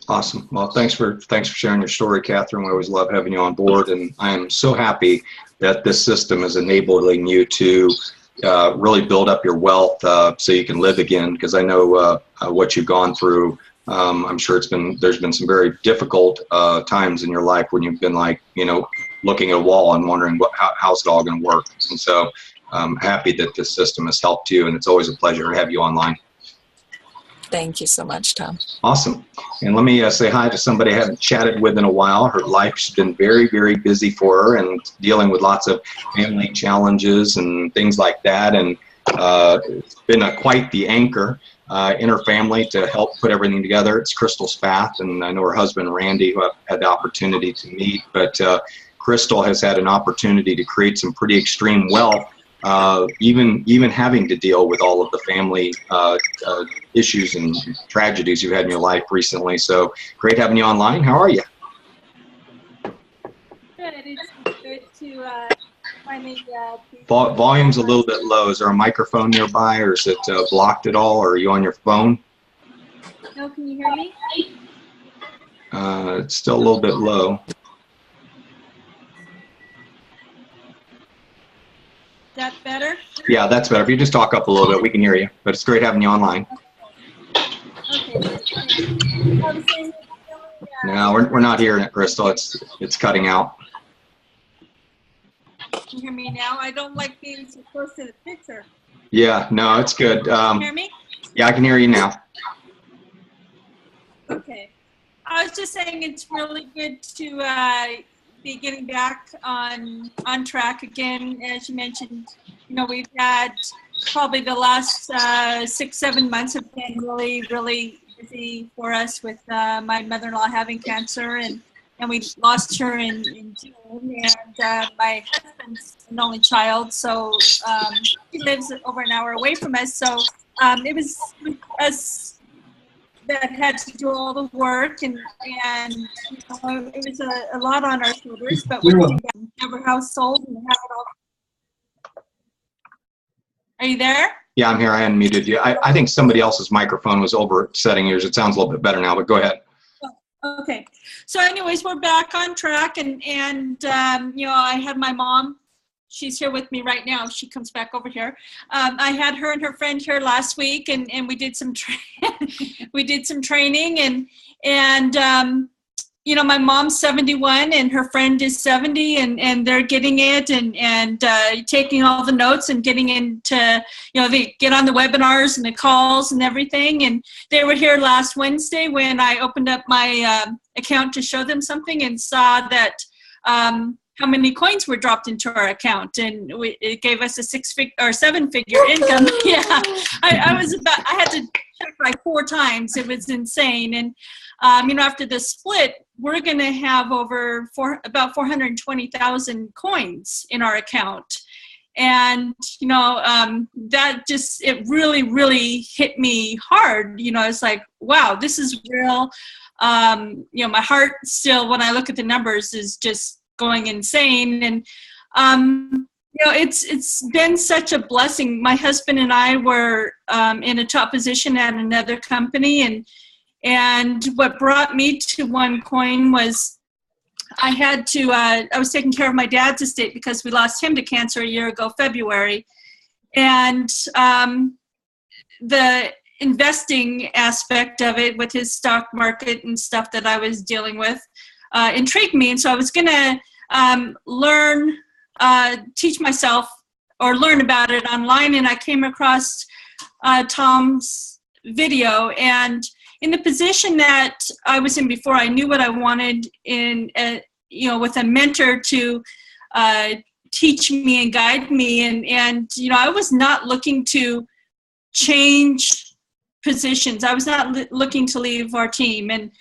S1: Awesome. Well, thanks for sharing your story, Catherine. We always love having you on board, and I am so happy that this system is enabling you to really build up your wealth so you can live again. Because I know what you've gone through. I'm sure there's been some very difficult times in your life when you've been like, you know, looking at a wall and wondering how's it all going to work. And so I'm happy that this system has helped you, and it's always a pleasure to have you online.
S8: Thank you so much, Tom.
S1: Awesome. And let me say hi to somebody I haven't chatted with in a while. Her life's been very, very busy for her and dealing with lots of family challenges and things like that. And it's been quite the anchor in her family to help put everything together. It's Crystal Spath, and I know her husband, Randy, who I've had the opportunity to meet. But Crystal has had an opportunity to create some pretty extreme wealth, even having to deal with all of the family issues and tragedies you've had in your life recently. So great having you online. How are you?
S9: Good. It's good to finally
S1: Volume's a little bit low. Is there a microphone nearby, or is it blocked at all, or are you on your phone?
S9: No, can you hear me?
S1: It's still a little bit low.
S9: Is that better?
S1: Yeah, that's better. If you just talk up a little bit, we can hear you. But it's great having you online.
S9: Okay.
S1: No, we're not hearing it, Crystal. It's cutting out.
S9: Can you hear me now? I don't like being so close to the picture.
S1: Yeah, no, it's good.
S9: Can you hear me?
S1: Yeah, I can hear you now.
S9: Okay. I was just saying it's really good to be getting back on track again. As you mentioned, you know, we've had probably the last 6-7 months have been really, really busy for us with my mother-in-law having cancer, and we lost her in June, and my husband's an only child, so he lives over an hour away from us. So it was us that had to do all the work, and you know, it was a lot on our shoulders, but we have a household and have it all. Are you there?
S1: Yeah, I'm here. I unmuted you. I think somebody else's microphone was oversetting yours. It sounds a little bit better now, but go ahead.
S9: Okay. So anyways, we're back on track, and you know, I had my mom. She's here with me right now. She comes back over here. I had her and her friend here last week, and we did some we did some training, and you know, my mom's 71 and her friend is 70, and they're getting it and taking all the notes and getting into, you know, they get on the webinars and the calls and everything. And they were here last Wednesday when I opened up my account to show them something, and saw that how many coins were dropped into our account, and it gave us a 7-figure income. Yeah, I had to check like 4 times. It was insane. And you know, after the split, we're going to have about 420,000 coins in our account. And, you know, that just, it really, really hit me hard. You know, it's like, wow, this is real. You know, my heart still, when I look at the numbers, is just going insane. And, you know, it's been such a blessing. My husband and I were in a top position at another company, and what brought me to OneCoin was I was taking care of my dad's estate because we lost him to cancer a year ago, February. And the investing aspect of it with his stock market and stuff that I was dealing with intrigued me. And so I was going to teach myself or learn about it online. And I came across Tom's video, and in the position that I was in before, I knew what I wanted in, you know, with a mentor to teach me and guide me. And you know, I was not looking to change positions. I was not looking to leave our team. And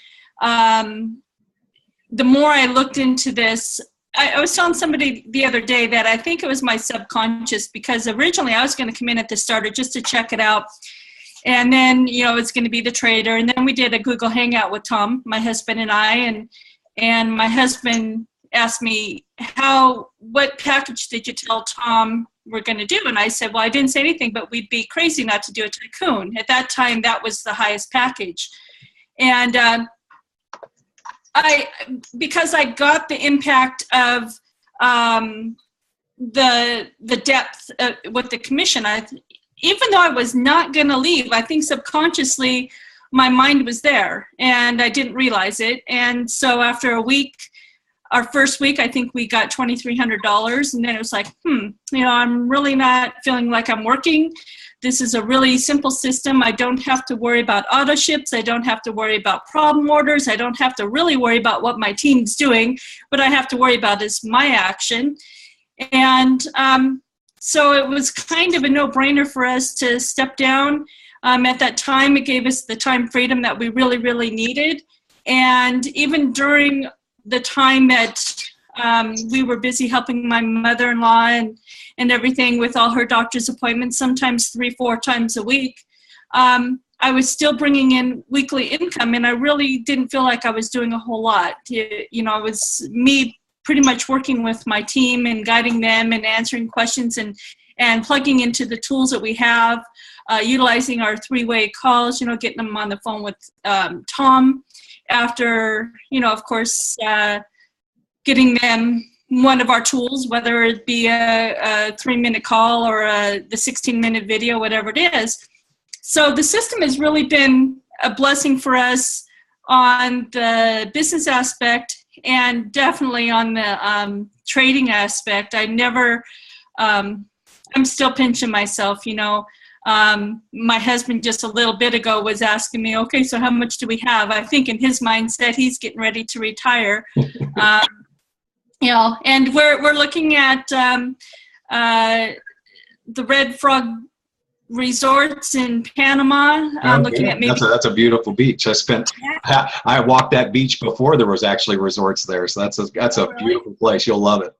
S9: the more I looked into this, I was telling somebody the other day that I think it was my subconscious, because originally I was going to come in at the starter just to check it out. And then, it's going to be the trader. And then we did a Google Hangout with Tom, my husband and I, and my husband asked me, what package did you tell Tom we're going to do? And I said, well, I didn't say anything, but we'd be crazy not to do a tycoon. At that time, that was the highest package. And because I got the impact of the depth with the commission, even though I was not going to leave, I think subconsciously my mind was there and I didn't realize it. And so after a week, our first week, I think we got $2,300. And then it was like, I'm really not feeling like I'm working. This is a really simple system. I don't have to worry about auto ships. I don't have to worry about problem orders. I don't have to really worry about what my team's doing. What I have to worry about is my action. And so it was kind of a no-brainer for us to step down. At that time, it gave us the time freedom that we really, really needed. And even during the time that we were busy helping my mother-in-law and everything with all her doctor's appointments, sometimes 3-4 times a week, I was still bringing in weekly income, and I really didn't feel like I was doing a whole lot. It was me pretty much working with my team and guiding them and answering questions and plugging into the tools that we have, utilizing our 3-way calls, getting them on the phone with Tom after, of course, getting them one of our tools, whether it be a 3-minute call or the 16-minute video, whatever it is. So the system has really been a blessing for us on the business aspect and definitely on the trading aspect. I'm still pinching myself, my husband just a little bit ago was asking me, okay, so how much do we have? I think in his mindset, he's getting ready to retire. And we're looking at the Red Frog Resorts in Panama. Looking at maybe
S1: that's a beautiful beach. I walked that beach before there was actually resorts there, so that's a beautiful place. You'll love it.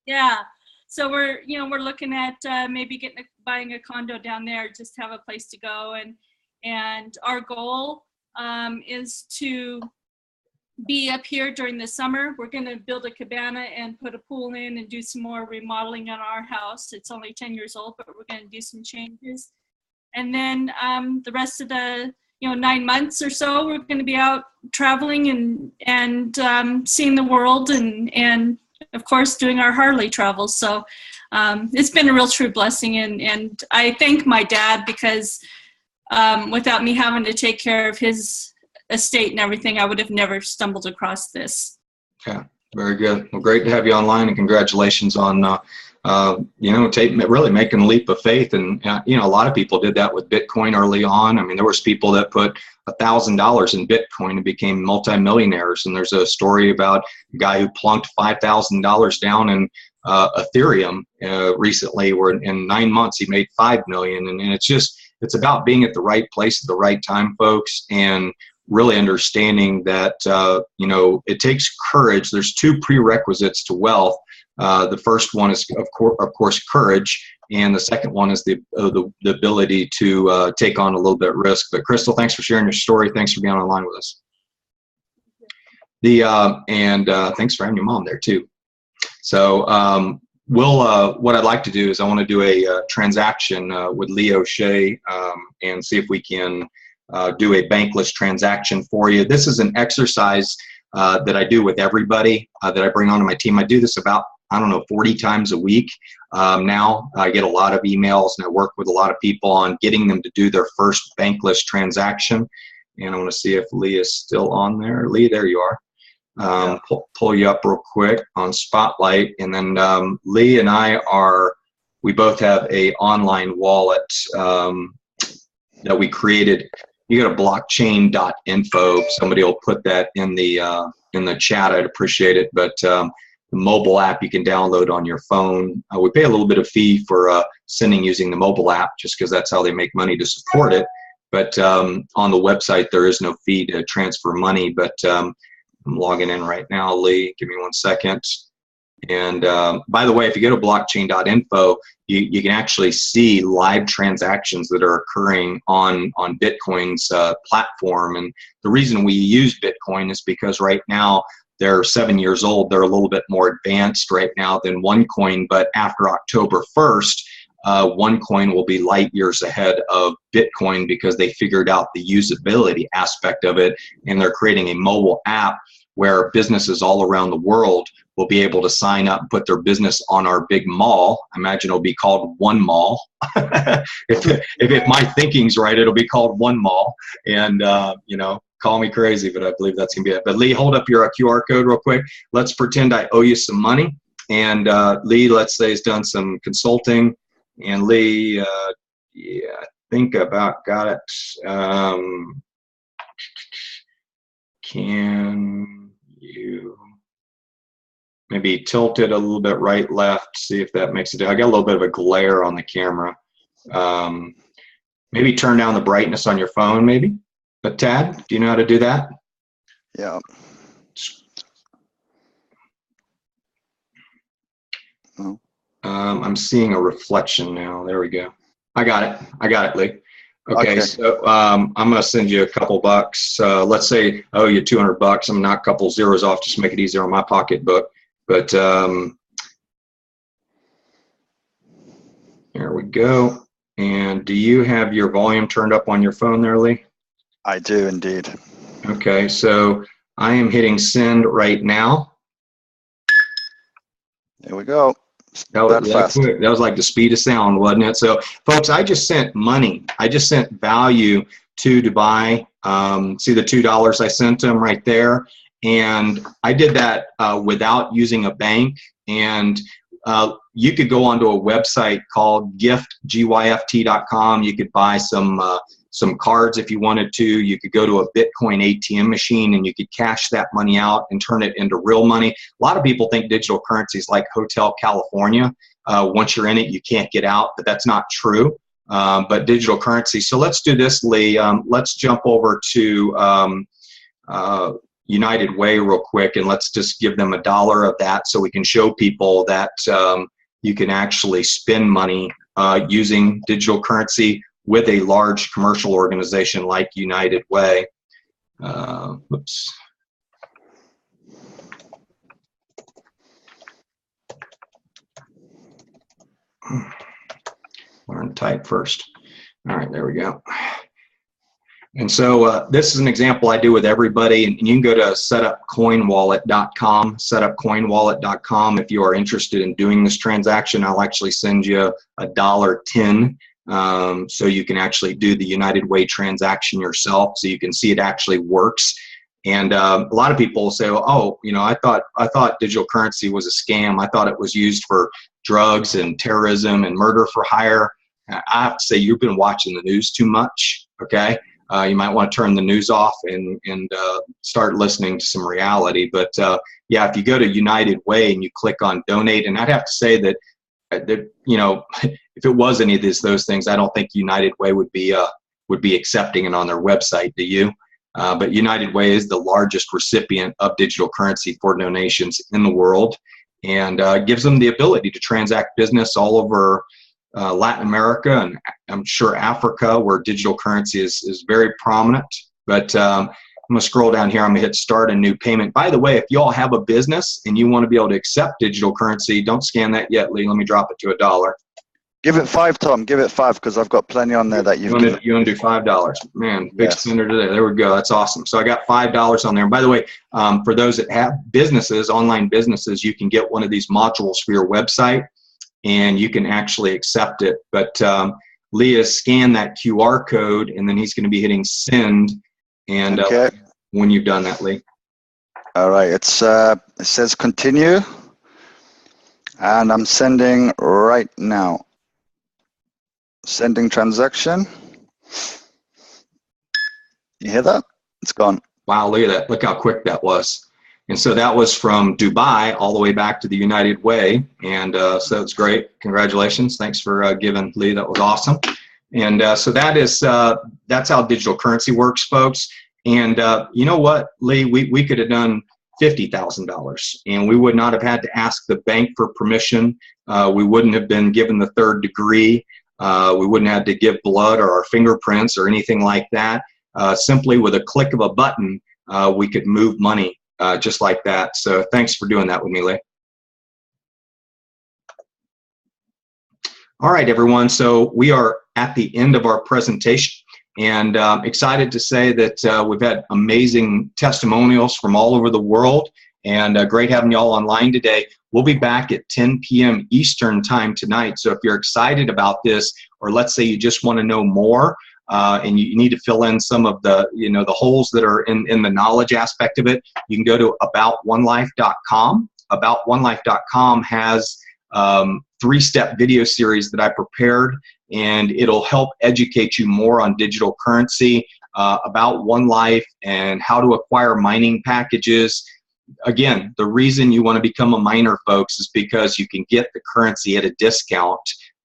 S9: Yeah. So we're looking at maybe buying a condo down there, just have a place to go, and our goal is to be up here during the summer. We're going to build a cabana and put a pool in and do some more remodeling on our house. It's only 10 years old, but we're going to do some changes. And then the rest of the 9 months or so, we're going to be out traveling and seeing the world and of course doing our Harley travels. So it's been a real true blessing, and I thank my dad, because without me having to take care of his estate and everything, I would have never stumbled across this.
S1: Okay, very good. Well, great to have you online, and congratulations on really making a leap of faith. And a lot of people did that with Bitcoin early on. I mean, there was people that put $1,000 in Bitcoin and became multimillionaires. And there's a story about a guy who plunked $5,000 down in Ethereum recently, where in 9 months he made $5 million. And it's about being at the right place at the right time, folks, and really understanding that it takes courage. There's 2 prerequisites to wealth. The first one is of course courage, and the second one is the ability to take on a little bit of risk. But Crystal, thanks for sharing your story. Thanks for being online with us. Thanks for having your mom there too. So what I'd like to do is I want to do a transaction with Lee O'Shea and see if we can do a bankless transaction for you. This is an exercise that I do with everybody that I bring onto my team. I do this about 40 times a week. Now I get a lot of emails, and I work with a lot of people on getting them to do their first bankless transaction. And I want to see if Lee is still on there. Lee, there you are. Pull you up real quick on Spotlight. And then Lee and we both have a online wallet that we created. You go to blockchain.info. Somebody will put that in the chat. I'd appreciate it. But the mobile app you can download on your phone. We pay a little bit of fee for sending using the mobile app, just because that's how they make money to support it. But on the website, there is no fee to transfer money. But I'm logging in right now, Lee. Give me 1 second. And by the way, if you go to blockchain.info, you can actually see live transactions that are occurring on Bitcoin's platform. And the reason we use Bitcoin is because right now they're 7 years old. They're a little bit more advanced right now than OneCoin, but after October 1st, OneCoin will be light years ahead of Bitcoin because they figured out the usability aspect of it, and they're creating a mobile app where businesses all around the world will be able to sign up and put their business on our big mall. I imagine it'll be called One Mall. if my thinking's right, it'll be called One Mall. And, call me crazy, but I believe that's going to be it. But Lee, hold up your QR code real quick. Let's pretend I owe you some money. And Lee, let's say, has done some consulting. And Lee, I think about got it. Can you maybe tilt it a little bit right, left, see if that makes it. I got a little bit of a glare on the camera. Maybe turn down the brightness on your phone, maybe. But Tad, do you know how to do that?
S3: Yeah. Oh.
S1: I'm seeing a reflection now. There we go. I got it, Lee. Okay. So I'm going to send you a couple bucks. Let's say I owe you $200. I'm going to knock a couple zeros off just to make it easier on my pocketbook. But there we go. And do you have your volume turned up on your phone there, Lee?
S3: I do indeed.
S1: Okay, so I am hitting send right now.
S3: There we go.
S1: That was like the speed of sound, wasn't it? So, folks, I just sent money. I just sent value to Dubai. See the $2 I sent them right there? And I did that without using a bank. And you could go onto a website called gyft.com. You could buy some cards if you wanted to. You could go to a Bitcoin ATM machine and you could cash that money out and turn it into real money. A lot of people think digital currency is like Hotel California. Once you're in it, you can't get out, but that's not true. But digital currency. So let's do this, Lee. Let's jump over to United Way real quick, and let's just give them $1 of that so we can show people that you can actually spend money using digital currency with a large commercial organization like United Way. Oops. Learn to type first. All right, there we go. And so this is an example I do with everybody, and you can go to setupcoinwallet.com, setupcoinwallet.com. If you are interested in doing this transaction, I'll actually send you $1.10. So you can actually do the United Way transaction yourself, so you can see it actually works. And a lot of people say, "Oh, I thought digital currency was a scam. I thought it was used for drugs and terrorism and murder for hire." I have to say, you've been watching the news too much. Okay, you might want to turn the news off and start listening to some reality. But yeah, if you go to United Way and you click on donate, and I'd have to say that if it was any of those things, I don't think United Way would be accepting it on their website. Do you? But United Way is the largest recipient of digital currency for donations in the world, and gives them the ability to transact business all over Latin America, and I'm sure Africa, where digital currency is very prominent. But I'm going to scroll down here. I'm going to hit start a new payment. By the way, if you all have a business and you want to be able to accept digital currency, don't scan that yet, Lee. Let me drop it to $1.
S3: Give it $5, Tom. Give it $5 because I've got plenty on there that you want to
S1: do $5. Man, big spender today. There we go. That's awesome. So I got $5 on there. And by the way, for those that have businesses, online businesses, you can get one of these modules for your website, and you can actually accept it. But Lee has scanned that QR code, and then he's going to be hitting send. And when you've done that, Lee.
S3: All right. It says continue, and I'm sending right now. Sending transaction. You hear that? It's gone.
S1: Wow, look at that. Look how quick that was. And so that was from Dubai all the way back to the United Way. And so it's great. Congratulations. Thanks for giving, Lee. That was awesome. And so that's how digital currency works, folks. And you know what, Lee, we could have done $50,000. And we would not have had to ask the bank for permission. We wouldn't have been given the third degree. We wouldn't have to give blood or our fingerprints or anything like that. Simply with a click of a button, we could move money just like that. So thanks for doing that with me, Lee. All right, everyone. So we are at the end of our presentation, and excited to say that we've had amazing testimonials from all over the world, and great having you all online today. We'll be back at 10 p.m. Eastern time tonight. So if you're excited about this, or let's say you just want to know more, and you need to fill in some of the, the holes that are in the knowledge aspect of it, you can go to aboutonelife.com. Aboutonelife.com has 3-step video series that I prepared, and it'll help educate you more on digital currency, about OneLife and how to acquire mining packages. Again, the reason you want to become a miner, folks, is because you can get the currency at a discount.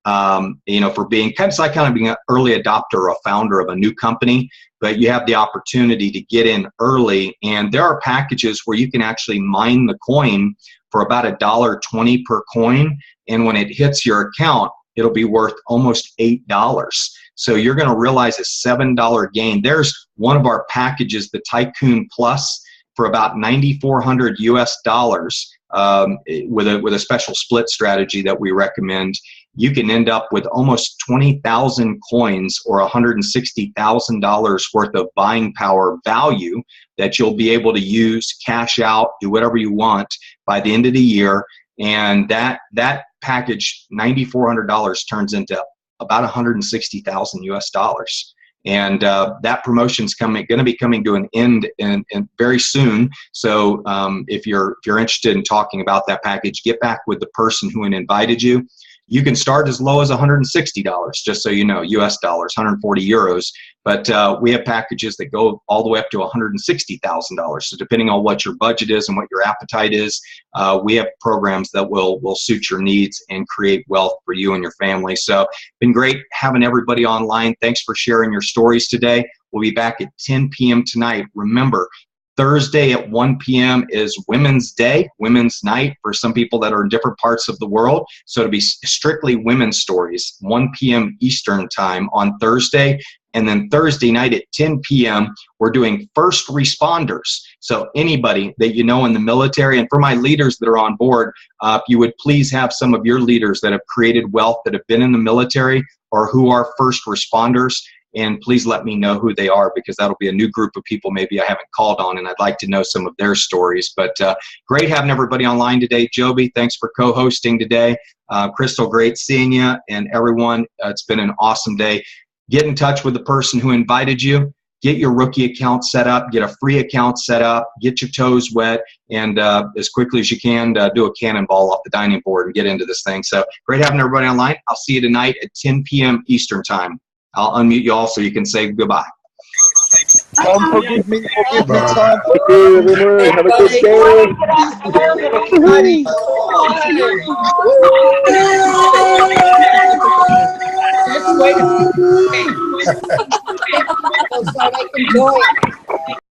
S1: For being kind of being an early adopter or a founder of a new company, but you have the opportunity to get in early, and there are packages where you can actually mine the coin for about $1.20 per coin, and when it hits your account, it'll be worth almost $8. So you're going to realize a $7 gain. There's one of our packages, the Tycoon Plus, for about $9,400 US, with a special split strategy that we recommend. You can end up with almost 20,000 coins or $160,000 worth of buying power value that you'll be able to use, cash out, do whatever you want by the end of the year. And that package, $9,400, turns into about $160,000 US. And that promotion's going to be coming to an end in very soon. So if you're interested in talking about that package, get back with the person who invited you. You can start as low as $160, just so you know, US dollars, 140 euros. But we have packages that go all the way up to $160,000. So depending on what your budget is and what your appetite is, we have programs that will suit your needs and create wealth for you and your family. So been great having everybody online. Thanks for sharing your stories today. We'll be back at 10 p.m. tonight. Remember, Thursday at 1 p.m. is Women's Day, Women's Night for some people that are in different parts of the world. So it'll be strictly women's stories, 1 p.m. Eastern time on Thursday. And then Thursday night at 10 p.m., we're doing first responders. So anybody that you know in the military, and for my leaders that are on board, if you would please have some of your leaders that have created wealth that have been in the military or who are first responders, and please let me know who they are, because that'll be a new group of people maybe I haven't called on, and I'd like to know some of their stories. But great having everybody online today. Joby, thanks for co-hosting today. Crystal, great seeing you. And everyone, it's been an awesome day. Get in touch with the person who invited you. Get your rookie account set up. Get a free account set up. Get your toes wet. And as quickly as you can, do a cannonball off the dining board and get into this thing. So great having everybody online. I'll see you tonight at 10 p.m. Eastern time. I'll unmute you all so you can say goodbye.
S3: Tom, forgive me, Tom.
S7: Have a good day.
S5: Let's wait. So I can enjoy it.